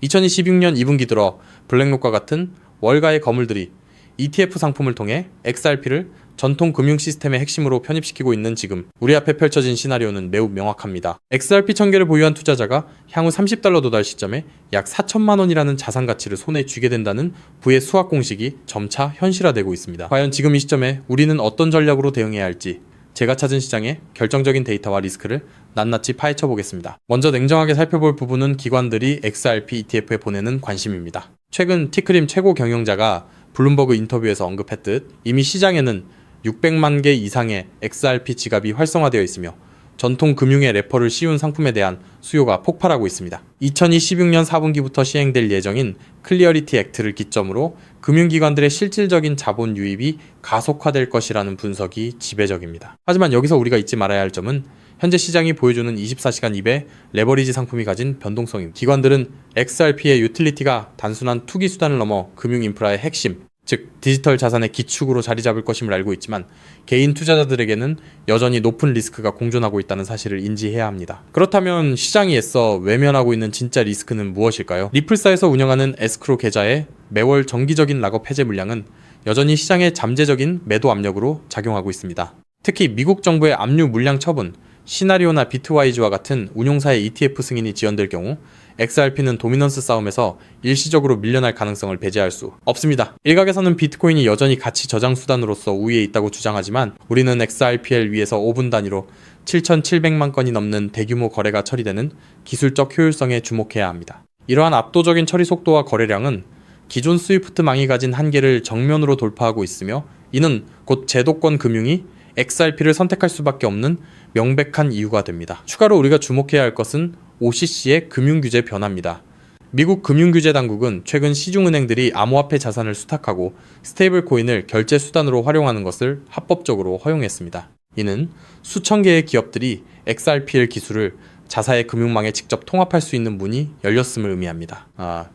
2026년 2분기 들어 블랙록과 같은 월가의 거물들이 ETF 상품을 통해 XRP를 전통 금융 시스템의 핵심으로 편입시키고 있는 지금 우리 앞에 펼쳐진 시나리오는 매우 명확합니다. XRP 1000개를 보유한 투자자가 향후 $30 도달 시점에 약 4천만 원이라는 자산 가치를 손에 쥐게 된다는 부의 수학 공식이 점차 현실화되고 있습니다. 과연 지금 이 시점에 우리는 어떤 전략으로 대응해야 할지 제가 찾은 시장의 결정적인 데이터와 리스크를 낱낱이 파헤쳐 보겠습니다. 먼저 냉정하게 살펴볼 부분은 기관들이 XRP ETF에 보내는 관심입니다. 최근 티크림 최고 경영자가 블룸버그 인터뷰에서 언급했듯 이미 시장에는 600만 개 이상의 XRP 지갑이 활성화되어 있으며 전통 금융의 레퍼를 씌운 상품에 대한 수요가 폭발하고 있습니다. 2026년 4분기부터 시행될 예정인 클리어리티 액트를 기점으로 금융기관들의 실질적인 자본 유입이 가속화될 것이라는 분석이 지배적입니다. 하지만 여기서 우리가 잊지 말아야 할 점은 현재 시장이 보여주는 24시간 2배 레버리지 상품이 가진 변동성입니다. 기관들은 XRP의 유틸리티가 단순한 투기 수단을 넘어 금융 인프라의 핵심, 즉 디지털 자산의 기축으로 자리 잡을 것임을 알고 있지만 개인 투자자들에게는 여전히 높은 리스크가 공존하고 있다는 사실을 인지해야 합니다. 그렇다면 시장이 애써 외면하고 있는 진짜 리스크는 무엇일까요? 리플사에서 운영하는 에스크로 계좌의 매월 정기적인 락업 해제 물량은 여전히 시장의 잠재적인 매도 압력으로 작용하고 있습니다. 특히 미국 정부의 압류 물량 처분, 시나리오나 비트와이즈와 같은 운용사의 ETF 승인이 지연될 경우 XRP는 도미넌스 싸움에서 일시적으로 밀려날 가능성을 배제할 수 없습니다. 일각에서는 비트코인이 여전히 가치 저장 수단으로서 우위에 있다고 주장하지만 우리는 XRPL 위에서 5분 단위로 7,700만 건이 넘는 대규모 거래가 처리되는 기술적 효율성에 주목해야 합니다. 이러한 압도적인 처리 속도와 거래량은 기존 스위프트망이 가진 한계를 정면으로 돌파하고 있으며 이는 곧 제도권 금융이 XRP를 선택할 수밖에 없는 명백한 이유가 됩니다. 추가로 우리가 주목해야 할 것은 OCC의 금융규제 변화입니다. 미국 금융규제 당국은 최근 시중은행들이 암호화폐 자산을 수탁하고 스테이블 코인을 결제 수단으로 활용하는 것을 합법적으로 허용했습니다. 이는 수천 개의 기업들이 XRPL 기술을 자사의 금융망에 직접 통합할 수 있는 문이 열렸음을 의미합니다.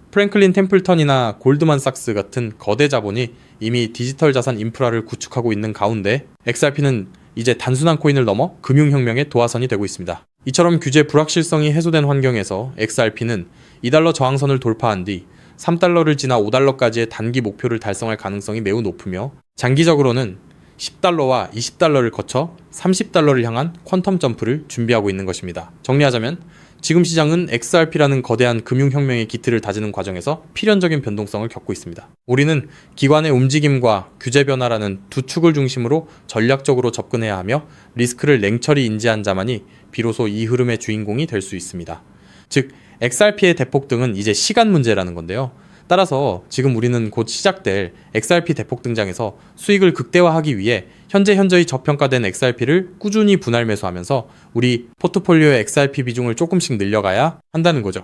프랭클린 템플턴이나 골드만삭스 같은 거대 자본이 이미 디지털 자산 인프라를 구축하고 있는 가운데 XRP는 이제 단순한 코인을 넘어 금융혁명의 도화선이 되고 있습니다. 이처럼 규제 불확실성이 해소된 환경에서 XRP는 $2 저항선을 돌파한 뒤 $3를 지나 $5까지의 단기 목표를 달성할 가능성이 매우 높으며 장기적으로는 $10와 $20를 거쳐 $30를 향한 퀀텀 점프를 준비하고 있는 것입니다. 정리하자면 지금 시장은 XRP라는 거대한 금융혁명의 기틀을 다지는 과정에서 필연적인 변동성을 겪고 있습니다. 우리는 기관의 움직임과 규제 변화라는 두 축을 중심으로 전략적으로 접근해야 하며 리스크를 냉철히 인지한 자만이 비로소 이 흐름의 주인공이 될 수 있습니다. 즉, XRP의 대폭등은 이제 시간 문제라는 건데요. 따라서 지금 우리는 곧 시작될 XRP 대폭 등장에서 수익을 극대화하기 위해 현저히 저평가된 XRP를 꾸준히 분할 매수하면서 우리 포트폴리오의 XRP 비중을 조금씩 늘려가야 한다는 거죠.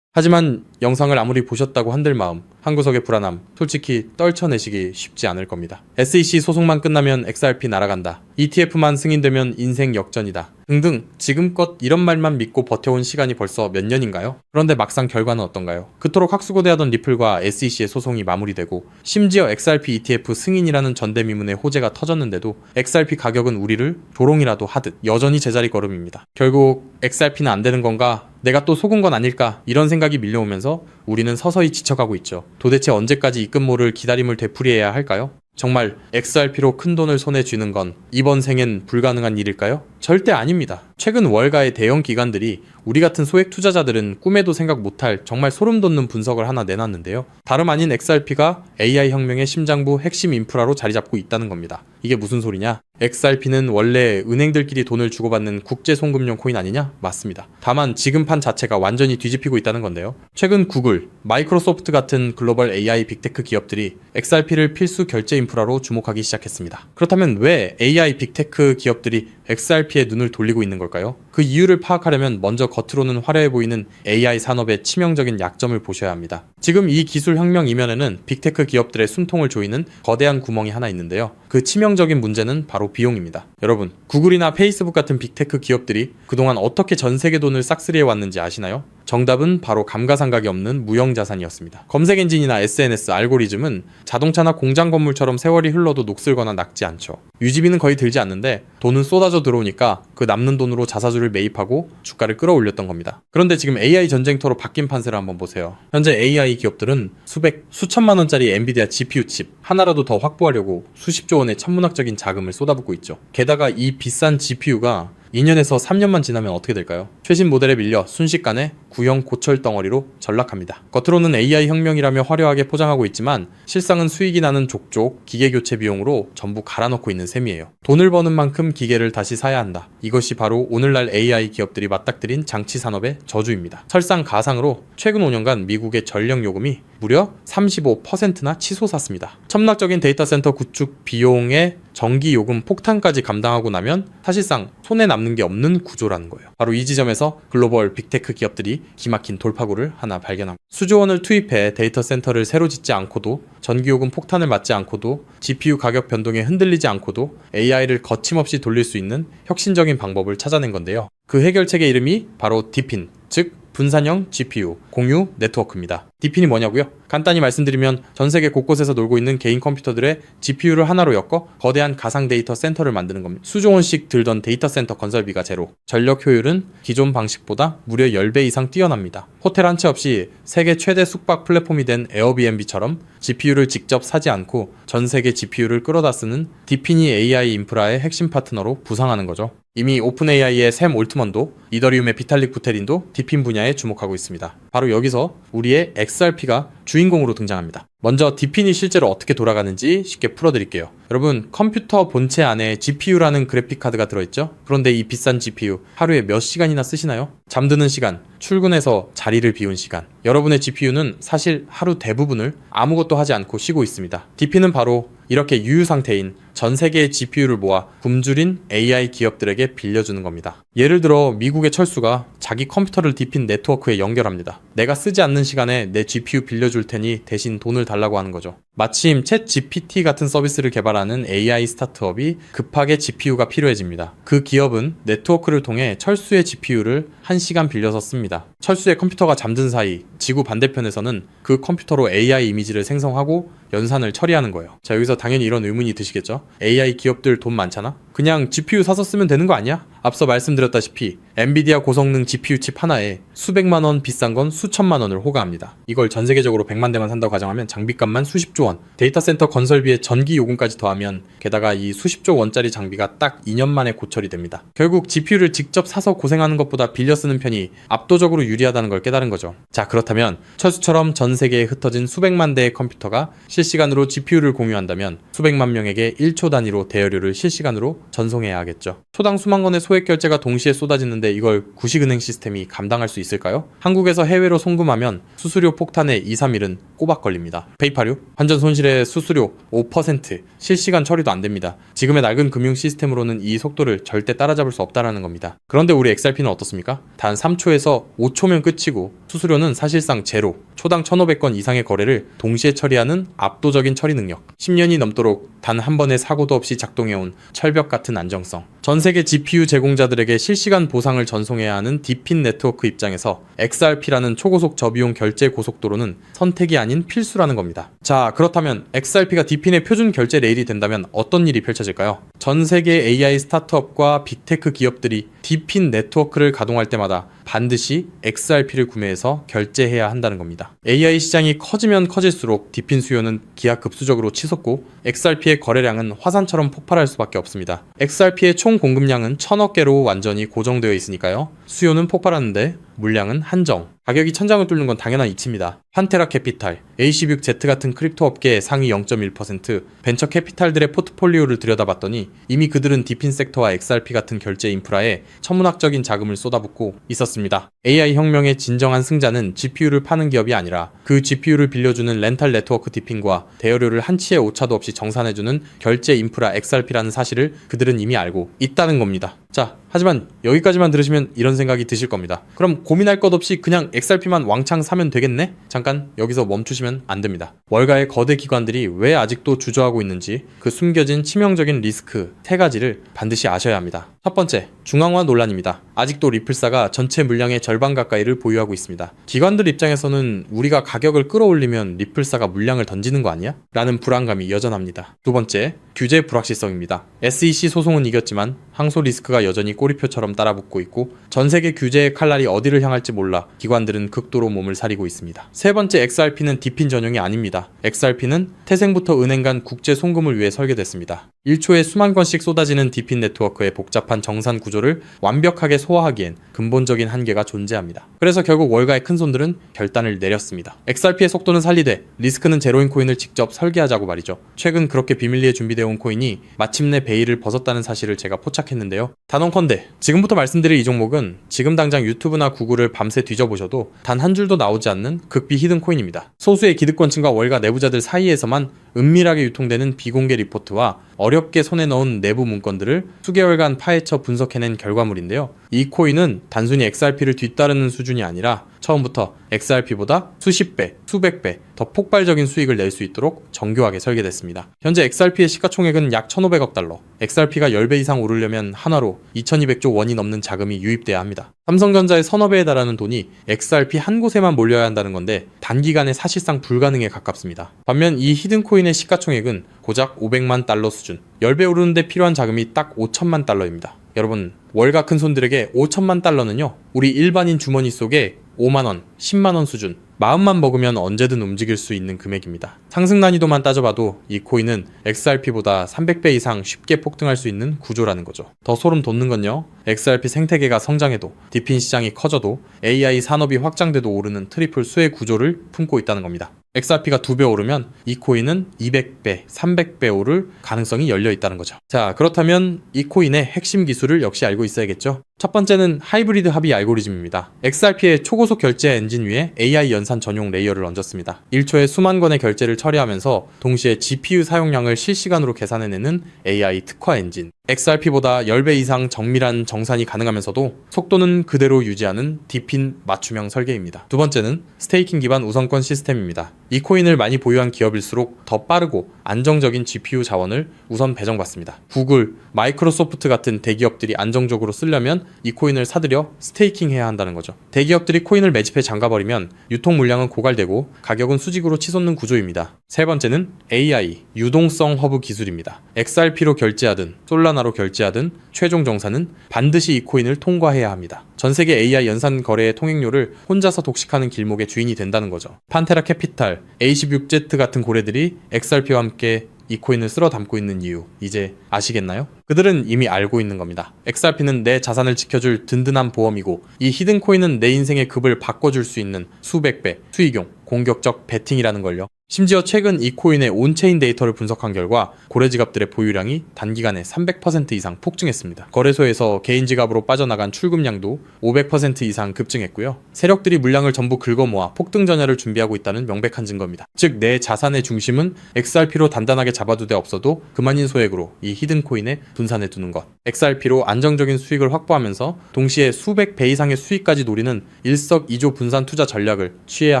하지만 영상을 아무리 보셨다고 한들 마음, 한구석의 불안함, 솔직히 떨쳐내시기 쉽지 않을 겁니다. SEC 소송만 끝나면 XRP 날아간다. ETF만 승인되면 인생 역전이다. 등등 지금껏 이런 말만 믿고 버텨온 시간이 벌써 몇 년인가요? 그런데 막상 결과는 어떤가요? 그토록 학수고대하던 리플과 SEC의 소송이 마무리되고 심지어 XRP ETF 승인이라는 전대미문의 호재가 터졌는데도 XRP 가격은 우리를 조롱이라도 하듯 여전히 제자리 걸음입니다. 결국 XRP는 안 되는 건가? 내가 또 속은 건 아닐까? 이런 생각이 밀려오면서 우리는 서서히 지쳐가고 있죠. 도대체 언제까지 입금모를 기다림을 되풀이해야 할까요? 정말 XRP로 큰 돈을 손에 쥐는 건 이번 생엔 불가능한 일일까요? 절대 아닙니다. 최근 월가의 대형 기관들이 우리 같은 소액 투자자들은 꿈에도 생각 못할 정말 소름 돋는 분석을 하나 내놨는데요. 다름 아닌 XRP가 AI 혁명의 심장부 핵심 인프라로 자리 잡고 있다는 겁니다. 이게 무슨 소리냐? XRP는 원래 은행들끼리 돈을 주고받는 국제 송금용 코인 아니냐? 맞습니다. 다만 지금 판 자체가 완전히 뒤집히고 있다는 건데요. 최근 구글, 마이크로소프트 같은 글로벌 AI 빅테크 기업들이 XRP를 필수 결제 인프라로 주목하기 시작했습니다. 그렇다면 왜 AI 빅테크 기업들이 XRP에 눈을 돌리고 있는 걸까요? 그 이유를 파악하려면 먼저 겉으로는 화려해 보이는 AI 산업의 치명적인 약점을 보셔야 합니다. 지금 이 기술 혁명 이면에는 빅테크 기업들의 숨통을 조이는 거대한 구멍이 하나 있는데요. 그 치명적인 문제는 바로 비용입니다. 여러분, 구글이나 페이스북 같은 빅테크 기업들이 그동안 어떻게 전 세계 돈을 싹쓸이해 왔는지 아시나요? 정답은 바로 감가상각이 없는 무형자산이었습니다. 검색 엔진이나 SNS, 알고리즘은 자동차나 공장 건물처럼 세월이 흘러도 녹슬거나 낡지 않죠. 유지비는 거의 들지 않는데 돈은 쏟아져 들어오니까 그 남는 돈으로 자사주를 매입하고 주가를 끌어올렸던 겁니다. 그런데 지금 AI 전쟁터로 바뀐 판세를 한번 보세요. 현재 AI 기업들은 수백, 수천만 원짜리 엔비디아 GPU 칩 하나라도 더 확보하려고 수십조 원의 천문학적인 자금을 쏟아붓고 있죠. 게다가 이 비싼 GPU가 2년에서 3년만 지나면 어떻게 될까요? 최신 모델에 밀려 순식간에 구형 고철 덩어리로 전락합니다. 겉으로는 AI 혁명이라며 화려하게 포장하고 있지만 실상은 수익이 나는 족족 기계 교체 비용으로 전부 갈아넣고 있는 셈이에요. 돈을 버는 만큼 기계를 다시 사야 한다. 이것이 바로 오늘날 AI 기업들이 맞닥뜨린 장치 산업의 저주입니다. 설상가상으로 최근 5년간 미국의 전력 요금이 무려 35%나 치솟았습니다. 첨락적인 데이터 센터 구축 비용의 전기 요금 폭탄까지 감당하고 나면 사실상 손에 남는 게 없는 구조라는 거예요. 바로 이 지점에서 글로벌 빅테크 기업들이 기막힌 돌파구를 하나 발견합니다. 수조 원을 투입해 데이터 센터를 새로 짓지 않고도 전기 요금 폭탄을 맞지 않고도 GPU 가격 변동에 흔들리지 않고도 AI를 거침없이 돌릴 수 있는 혁신적인 방법을 찾아낸 건데요. 그 해결책의 이름이 바로 디핀, 즉 분산형 GPU, 공유 네트워크입니다. 디핀이 뭐냐고요? 간단히 말씀드리면 전 세계 곳곳에서 놀고 있는 개인 컴퓨터들의 GPU를 하나로 엮어 거대한 가상 데이터 센터를 만드는 겁니다. 수조 원씩 들던 데이터 센터 건설비가 제로, 전력 효율은 기존 방식보다 무려 10배 이상 뛰어납니다. 호텔 한 채 없이 세계 최대 숙박 플랫폼이 된 에어비앤비처럼 GPU를 직접 사지 않고 전 세계 GPU를 끌어다 쓰는 디핀이 AI 인프라의 핵심 파트너로 부상하는 거죠. 이미 오픈AI의 샘 올트먼도 이더리움의 비탈릭 부테린도 디핀 분야에 주목하고 있습니다. 바로 여기서 우리의 XRP가 주인공으로 등장합니다. 먼저 디핀이 실제로 어떻게 돌아가는지 쉽게 풀어드릴게요. 여러분, 컴퓨터 본체 안에 GPU라는 그래픽카드가 들어있죠? 그런데 이 비싼 GPU 하루에 몇 시간이나 쓰시나요? 잠드는 시간, 출근해서 자리를 비운 시간. 여러분의 GPU는 사실 하루 대부분을 아무것도 하지 않고 쉬고 있습니다. 디핀은 바로 이렇게 유유 상태인 전 세계의 GPU를 모아 굶주린 AI 기업들에게 빌려주는 겁니다. 예를 들어 미국의 철수가 자기 컴퓨터를 디핀 네트워크에 연결합니다. 내가 쓰지 않는 시간에 내 GPU 빌려줄 테니 대신 돈을 달라고 하는 거죠. 마침 챗 GPT 같은 서비스를 개발하는 AI 스타트업이 급하게 GPU가 필요해집니다. 그 기업은 네트워크를 통해 철수의 GPU를 1시간 빌려서 씁니다. 철수의 컴퓨터가 잠든 사이 지구 반대편에서는 그 컴퓨터로 AI 이미지를 생성하고 연산을 처리하는 거예요. 자, 여기서 당연히 이런 의문이 드시겠죠? AI 기업들 돈 많잖아? 그냥 GPU 사서 쓰면 되는 거 아니야? 앞서 말씀드렸다시피 엔비디아 고성능 GPU 칩 하나에 수백만 원, 비싼 건 수천만 원을 호가합니다. 이걸 전 세계적으로 100만 대만 산다고 가정하면 장비값만 수십조 원, 데이터 센터 건설비에 전기 요금까지 더하면 게다가 이 수십조 원짜리 장비가 딱 2년 만에 고철이 됩니다. 결국 GPU를 직접 사서 고생하는 것보다 빌려 쓰는 편이 압도적으로 유리하다는 걸 깨달은 거죠. 자, 그렇다면 철수처럼 전 세계에 흩어진 수백만 대의 컴퓨터가 실시간으로 GPU를 공유한다면 수백만 명에게 1초 단위로 대여료를 실시간으로 전송해야 하겠죠. 초당 수만 건의 소액 결제가 동시에 쏟아지는데 이걸 구식은행 시스템이 감당할 수 있을까요? 한국에서 해외로 송금하면 수수료 폭탄에 2, 3일은 꼬박 걸립니다. 페이팔요? 환전 손실의 수수료 5%, 실시간 처리도 안 됩니다. 지금의 낡은 금융 시스템으로는 이 속도를 절대 따라잡을 수 없다는 겁니다. 그런데 우리 XRP는 어떻습니까? 단 3초에서 5초면 끝이고 수수료는 사실상 제로, 초당 1,500건 이상의 거래를 동시에 처리하는 압도적인 처리 능력, 10년이 넘도록 단 한 번의 사고도 없이 작동해온 철벽 같은 안정성, 전 세계 GPU 제공자들에게 실시간 보상을 전송해야 하는 디핀 네트워크 입장에서 XRP라는 초고속 저비용 결제 고속도로는 선택이 아닌 필수라는 겁니다. 자, 그렇다면 XRP가 디핀의 표준 결제 레일이 된다면 어떤 일이 펼쳐질까요? 전 세계 AI 스타트업과 빅테크 기업들이 디핀 네트워크를 가동할 때마다 반드시 XRP를 구매해서 결제해야 한다는 겁니다. AI 시장이 커지면 커질수록 디핀 수요는 기하급수적으로 치솟고 XRP의 거래량은 화산처럼 폭발할 수밖에 없습니다. XRP의 총 공급량은 1000억 개로 완전히 고정되어 있으니까요. 수요는 폭발하는데 물량은 한정. 가격이 천장을 뚫는 건 당연한 이치입니다. 판테라 캐피탈, AC6Z 같은 크립토 업계의 상위 0.1%, 벤처 캐피탈들의 포트폴리오를 들여다봤더니 이미 그들은 디핀 섹터와 XRP 같은 결제 인프라에 천문학적인 자금을 쏟아붓고 있었습니다. AI 혁명의 진정한 승자는 GPU를 파는 기업이 아니라 그 GPU를 빌려주는 렌탈 네트워크 디핀과 대여료를 한치의 오차도 없이 정산해주는 결제 인프라 XRP라는 사실을 그들은 이미 알고 있다는 겁니다. 자, 하지만 여기까지만 들으시면 이런 생각이 드실 겁니다. 그럼 고민할 것 없이 그냥 XRP만 왕창 사면 되겠네? 잠깐 여기서 멈추시면 안 됩니다. 월가의 거대 기관들이 왜 아직도 주저하고 있는지 그 숨겨진 치명적인 리스크 3가지를 반드시 아셔야 합니다. 첫 번째, 중앙화 논란입니다. 아직도 리플사가 전체 물량의 절반 가까이를 보유하고 있습니다. 기관들 입장에서는 우리가 가격을 끌어올리면 리플사가 물량을 던지는 거 아니야? 라는 불안감이 여전합니다. 두 번째, 규제 불확실성입니다. SEC 소송은 이겼지만 항소 리스크가 여전히 꼬리표처럼 따라붙고 있고 전 세계 규제의 칼날이 어디를 향할지 몰라 기관들은 극도로 몸을 사리고 있습니다. 세 번째, XRP는 디핀 전용이 아닙니다. XRP는 태생부터 은행 간 국제 송금을 위해 설계됐습니다. 1초에 수만 건씩 쏟아지는 디핀 네트워크의 복잡한 정산 구조를 완벽하게 소화하기엔 근본적인 한계가 존재합니다. 그래서 결국 월가의 큰손들은 결단을 내렸습니다. XRP의 속도는 살리되 리스크는 제로인 코인을 직접 설계하자고 말이죠. 최근 그렇게 비밀리에 준비되어 온 코인이 마침내 베일을 벗었다는 사실을 제가 포착했는데요. 단언컨대 지금부터 말씀드릴 이 종목은 지금 당장 유튜브나 구글을 밤새 뒤져보셔도 단 한 줄도 나오지 않는 극비 히든 코인입니다. 소수의 기득권층과 월가 내부자들 사이에서만 은밀하게 유통되는 비공개 리포트와 어렵게 손에 넣은 내부 문건들을 수개월간 파헤쳐 분석해낸 결과물인데요. 이 코인은 단순히 XRP를 뒤따르는 수준이 아니라 처음부터 XRP보다 수십 배, 수백 배 더 폭발적인 수익을 낼 수 있도록 정교하게 설계됐습니다. 현재 XRP의 시가총액은 약 1,500억 달러, XRP가 10배 이상 오르려면 한화로 2,200조 원이 넘는 자금이 유입돼야 합니다. 삼성전자의 서너 배에 달하는 돈이 XRP 한 곳에만 몰려야 한다는 건데 단기간에 사실상 불가능에 가깝습니다. 반면 이 히든코인의 시가총액은 고작 500만 달러 수준, 10배 오르는데 필요한 자금이 딱 5천만 달러입니다. 여러분, 월가 큰손들에게 5천만 달러는요, 우리 일반인 주머니 속에 5만원, 10만원 수준, 마음만 먹으면 언제든 움직일 수 있는 금액입니다. 상승 난이도만 따져봐도 이 코인은 XRP보다 300배 이상 쉽게 폭등할 수 있는 구조라는 거죠. 더 소름 돋는 건요, XRP 생태계가 성장해도, 디핀 시장이 커져도, AI 산업이 확장돼도 오르는 트리플 수의 구조를 품고 있다는 겁니다. XRP가 2배 오르면 이 코인은 200배, 300배 오를 가능성이 열려 있다는 거죠. 자, 그렇다면 이 코인의 핵심 기술을 역시 알고 있어야겠죠? 첫 번째는 하이브리드 합의 알고리즘입니다. XRP의 초고속 결제 엔진 위에 AI 연산 전용 레이어를 얹었습니다. 1초에 수만 건의 결제를 처리하면서 동시에 GPU 사용량을 실시간으로 계산해내는 AI 특화 엔진. XRP보다 10배 이상 정밀한 정산이 가능하면서도 속도는 그대로 유지하는 디핀 맞춤형 설계입니다. 두 번째는 스테이킹 기반 우선권 시스템입니다. 이 코인을 많이 보유한 기업일수록 더 빠르고 안정적인 GPU 자원을 우선 배정받습니다. 구글, 마이크로소프트 같은 대기업들이 안정적으로 쓰려면 이 코인을 사들여 스테이킹 해야 한다는 거죠. 대기업들이 코인을 매집해 잠가버리면 유통 물량은 고갈되고 가격은 수직으로 치솟는 구조입니다. 세 번째는 AI, 유동성 허브 기술입니다. XRP로 결제하든 솔라나로 결제하든 최종 정산은 반드시 이 코인을 통과해야 합니다. 전 세계 AI 연산 거래의 통행료를 혼자서 독식하는 길목의 주인이 된다는 거죠. 판테라 캐피탈, A16Z 같은 고래들이 XRP와 함께 이 코인을 쓸어 담고 있는 이유, 이제 아시겠나요? 그들은 이미 알고 있는 겁니다. XRP는 내 자산을 지켜줄 든든한 보험이고 이 히든 코인은 내 인생의 급을 바꿔줄 수 있는 수백 배, 수익용, 공격적 베팅이라는 걸요. 심지어 최근 이 코인의 온체인 데이터를 분석한 결과 고래 지갑들의 보유량이 단기간에 300% 이상 폭증했습니다. 거래소에서 개인 지갑으로 빠져나간 출금량도 500% 이상 급증했고요. 세력들이 물량을 전부 긁어모아 폭등 전야를 준비하고 있다는 명백한 증거입니다. 즉, 내 자산의 중심은 XRP로 단단하게 잡아두되 없어도 그만인 소액으로 이 히든 코인에 분산해 두는 것. XRP로 안정적인 수익을 확보하면서 동시에 수백 배 이상의 수익까지 노리는 일석이조 분산 투자 전략을 취해야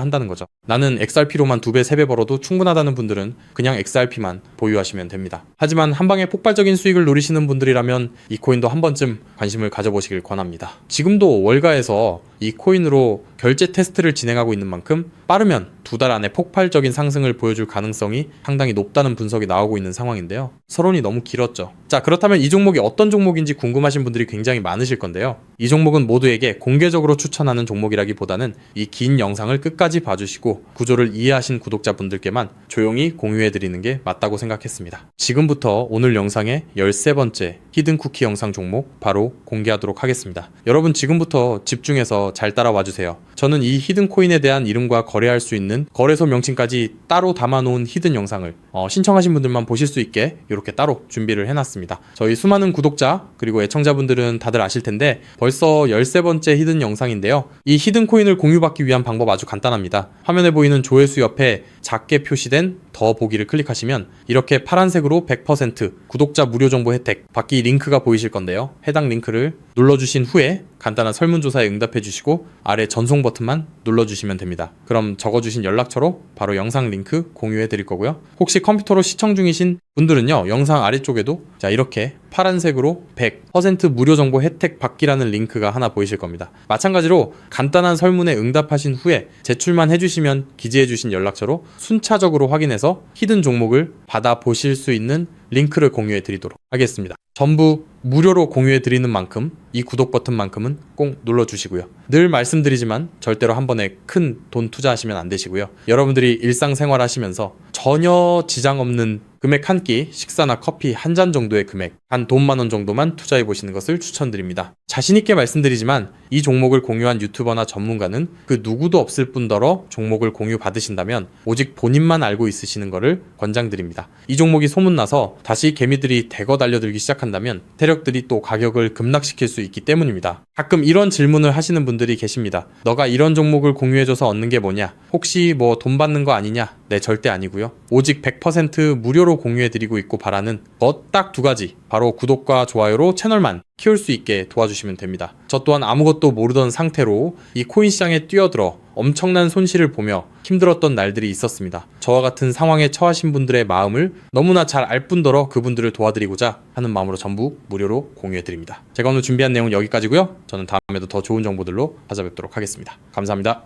한다는 거죠. 나는 XRP로만 2배, 3배 벌어도 충분하다는 분들은 그냥 XRP만 보유하시면 됩니다. 하지만 한방에 폭발적인 수익을 노리시는 분들이라면 이 코인도 한 번쯤 관심을 가져보시길 권합니다. 지금도 월가에서 이 코인으로 결제 테스트를 진행하고 있는 만큼 빠르면 2달 안에 폭발적인 상승을 보여줄 가능성이 상당히 높다는 분석이 나오고 있는 상황인데요. 서론이 너무 길었죠. 자, 그렇다면 이 종목이 어떤 종목인지 궁금하신 분들이 굉장히 많으실 건데요. 이 종목은 모두에게 공개적으로 추천하는 종목이라기보다는 이 긴 영상을 끝까지 봐주시고 구조를 이해하신 구독자분들께만 조용히 공유해드리는 게 맞다고 생각했습니다. 지금부터 오늘 영상의 13번째 히든 쿠키 영상 종목 바로 공개하도록 하겠습니다. 여러분 지금부터 집중해서 잘 따라와주세요. 저는 이 히든 코인에 대한 이름과 거래할 수 있는 거래소 명칭까지 따로 담아놓은 히든 영상을 신청하신 분들만 보실 수 있게 이렇게 따로 준비를 해놨습니다. 저희 수많은 구독자 그리고 애청자분들은 다들 아실 텐데 벌써 13번째 히든 영상인데요. 이 히든 코인을 공유받기 위한 방법 아주 간단합니다. 화면에 보이는 조회수 옆에 작게 표시된 더 보기를 클릭하시면 이렇게 파란색으로 100% 구독자 무료 정보 혜택 받기 링크가 보이실 건데요. 해당 링크를 눌러주신 후에 간단한 설문조사에 응답해 주시고 아래 전송 버튼만 눌러주시면 됩니다. 그럼 적어주신 연락처로 바로 영상 링크 공유해 드릴 거고요. 혹시 컴퓨터로 시청 중이신 분들은요, 영상 아래쪽에도 자 이렇게 파란색으로 100% 무료 정보 혜택 받기라는 링크가 하나 보이실 겁니다. 마찬가지로 간단한 설문에 응답하신 후에 제출만 해주시면 기재해주신 연락처로 순차적으로 확인해서 히든 종목을 받아보실 수 있는 링크를 공유해 드리도록 하겠습니다. 전부 무료로 공유해 드리는 만큼 이 구독 버튼만큼은 꼭 눌러주시고요. 늘 말씀드리지만 절대로 한 번에 큰 돈 투자하시면 안 되시고요. 여러분들이 일상생활 하시면서 전혀 지장 없는 금액 한 끼, 식사나 커피 한 잔 정도의 금액, 한 돈 10,000원 정도만 투자해 보시는 것을 추천드립니다. 자신있게 말씀드리지만 이 종목을 공유한 유튜버나 전문가는 그 누구도 없을 뿐더러 종목을 공유 받으신다면 오직 본인만 알고 있으시는 것을 권장드립니다. 이 종목이 소문나서 다시 개미들이 대거 달려들기 시작한다면 세력들이 또 가격을 급락시킬 수 있기 때문입니다. 가끔 이런 질문을 하시는 분들이 계십니다. 너가 이런 종목을 공유해줘서 얻는 게 뭐냐? 혹시 뭐 돈 받는 거 아니냐? 네, 절대 아니고요. 오직 100% 무료로 공유해드리고 있고 바라는 것 딱 두 가지, 바로 구독과 좋아요로 채널만 키울 수 있게 도와주시면 됩니다. 저 또한 아무것도 모르던 상태로 이 코인 시장에 뛰어들어 엄청난 손실을 보며 힘들었던 날들이 있었습니다. 저와 같은 상황에 처하신 분들의 마음을 너무나 잘 알 뿐더러 그분들을 도와드리고자 하는 마음으로 전부 무료로 공유해드립니다. 제가 오늘 준비한 내용은 여기까지고요. 저는 다음에도 더 좋은 정보들로 찾아뵙도록 하겠습니다. 감사합니다.